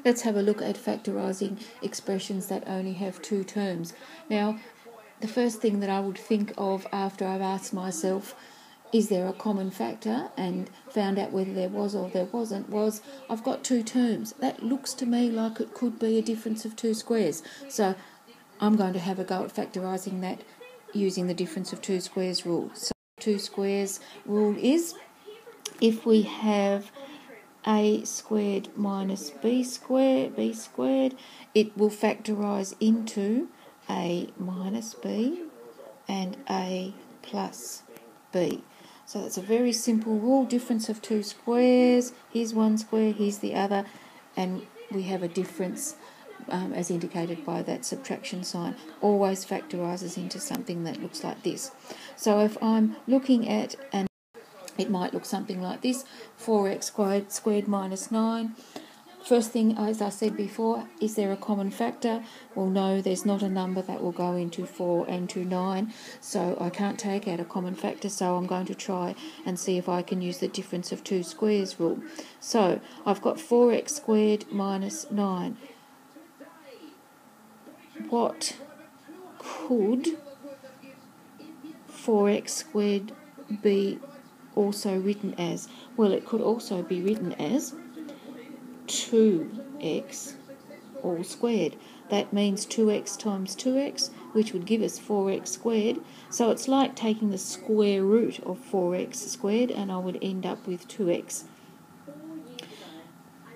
let's have a look at factorising expressions that only have two terms. Now, the first thing that I would think of after I've asked myself, is there a common factor, and found out whether there was or there wasn't, was I've got two terms. That looks to me like it could be a difference of two squares. So I'm going to have a go at factorising that using the difference of two squares rule. So two squares rule is, if we have a squared minus b squared, it will factorise into a minus b and a plus b. So that's a very simple rule, difference of two squares. Here's one square, here's the other, and we have a difference as indicated by that subtraction sign. Always factorises into something that looks like this. So if I'm looking at it might look something like this, 4x squared minus 9. First thing, as I said before, is there a common factor? Well, no, there's not a number that will go into 4 and to 9, so I can't take out a common factor, so I'm going to try and see if I can use the difference of two squares rule. So I've got 4x squared minus 9. What could 4x squared be also written as? Well, it could also be written as 2x all squared. That means 2x times 2x, which would give us 4x squared. So it's like taking the square root of 4x squared, and I would end up with 2x.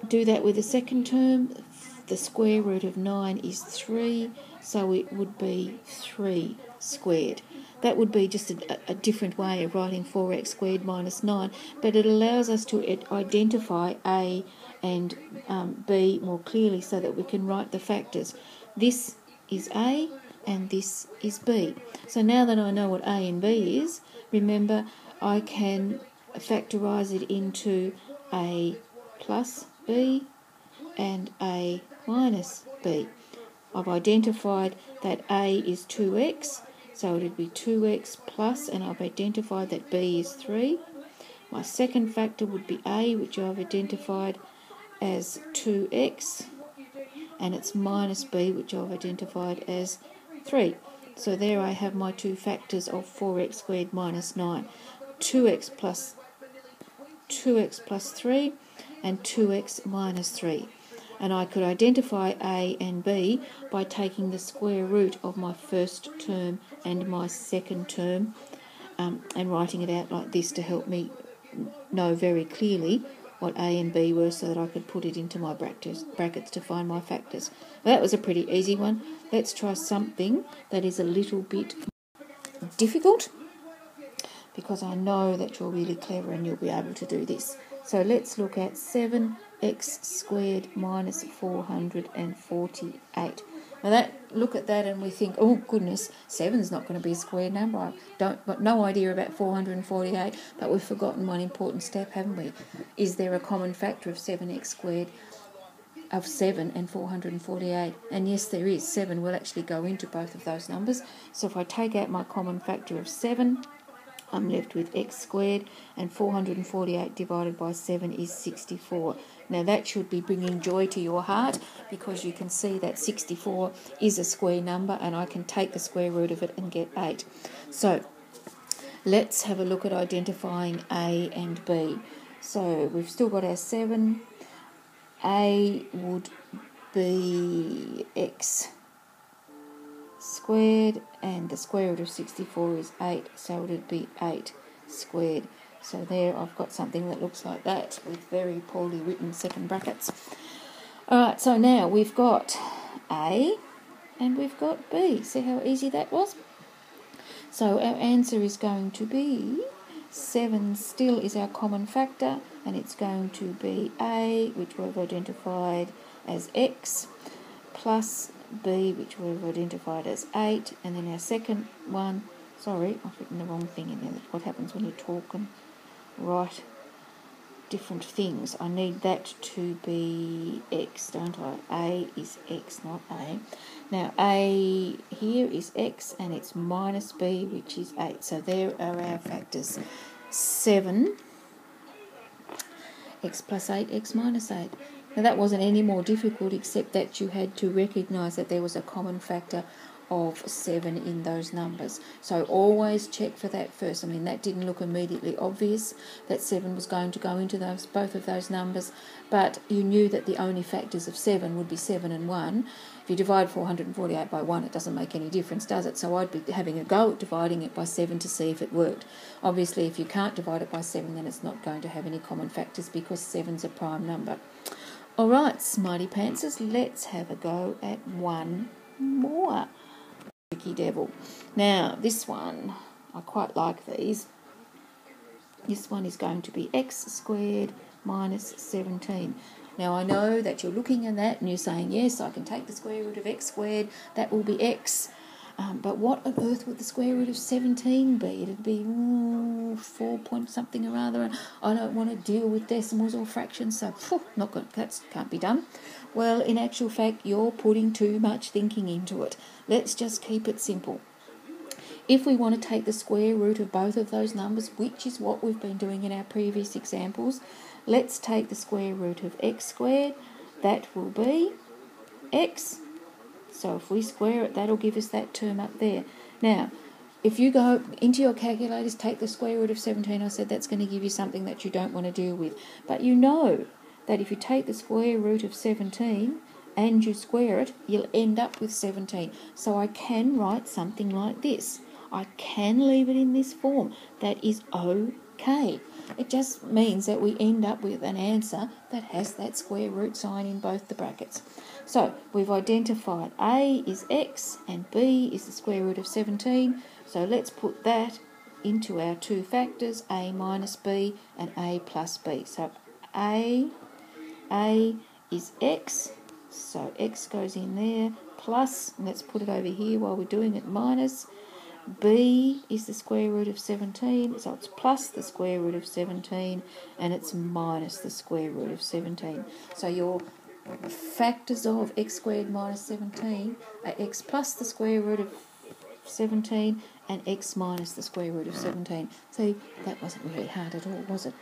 Do that with the second term. The square root of 9 is 3, so it would be 3 squared. That would be just a different way of writing 4x squared minus 9, but it allows us to identify a and b more clearly so that we can write the factors. This is a and this is b. So now that I know what a and b is, remember I can factorise it into a plus b and a minus b. I've identified that a is 2x, so it would be 2x plus, and I've identified that b is 3. My second factor would be a, which I've identified as 2x, and it's minus b, which I've identified as 3. So there I have my two factors of 4x squared minus 9. 2x plus 3 and 2x minus 3. And I could identify a and b by taking the square root of my first term and my second term and writing it out like this to help me know very clearly what a and b were, so that I could put it into my brackets to find my factors. Well, that was a pretty easy one. Let's try something that is a little bit difficult, because I know that you're really clever and you'll be able to do this. So let's look at 7x squared minus 448. Now look at that and we think, oh goodness, 7's not going to be a square number. I got no idea about 448, but we've forgotten one important step, haven't we? Is there a common factor of 7x squared, of 7 and 448? And yes, there is. 7 will actually go into both of those numbers. So if I take out my common factor of 7, I'm left with x squared, and 448 divided by 7 is 64. Now that should be bringing joy to your heart, because you can see that 64 is a square number, and I can take the square root of it and get 8. So let's have a look at identifying a and b. So we've still got our 7. A would be x squared, and the square root of 64 is 8, so it would be 8 squared. So there I've got something that looks like that with very poorly written second brackets. Alright, so now we've got A and we've got B. See how easy that was? So our answer is going to be 7 still is our common factor, and it's going to be A, which we've identified as x, plus B, which we've identified as 8, and then our second one, sorry, I've written the wrong thing in there. That's what happens when you talk and write different things. I need that to be x, don't I? A is x, not A. Now A here is x, and it's minus B, which is 8. So there are our factors. 7, x plus 8, x minus 8. Now that wasn't any more difficult, except that you had to recognise that there was a common factor of 7 in those numbers. So always check for that first. I mean, that didn't look immediately obvious that 7 was going to go into both of those numbers, but you knew that the only factors of 7 would be 7 and 1. If you divide 448 by 1, it doesn't make any difference, does it? So I'd be having a go at dividing it by 7 to see if it worked. Obviously, if you can't divide it by 7, then it's not going to have any common factors because 7's a prime number. All right, smarty pantsers, let's have a go at one more. Tricky devil. Now, this one, I quite like these. This one is going to be x squared minus 17. Now, I know that you're looking at that and you're saying, yes, I can take the square root of x squared. That will be x. But what on earth would the square root of 17 be? It'd be 4 point something or other. And I don't want to deal with decimals or fractions, so not good. That can't be done. Well, in actual fact, you're putting too much thinking into it. Let's just keep it simple. If we want to take the square root of both of those numbers, which is what we've been doing in our previous examples, let's take the square root of x squared. That will be x. So if we square it, that'll give us that term up there. Now, if you go into your calculators, take the square root of 17, I said that's going to give you something that you don't want to deal with. But you know that if you take the square root of 17 and you square it, you'll end up with 17. So I can write something like this. I can leave it in this form. That is okay. It just means that we end up with an answer that has that square root sign in both the brackets. So we've identified A is x and B is the square root of 17. So let's put that into our two factors, A minus B and A plus B. So A is x, so x goes in there, plus, and let's put it over here while we're doing it, minus. B is the square root of 17, so it's plus the square root of 17, and it's minus the square root of 17. So your factors of x squared minus 17 are x plus the square root of 17 and x minus the square root of 17. See, that wasn't really hard at all, was it?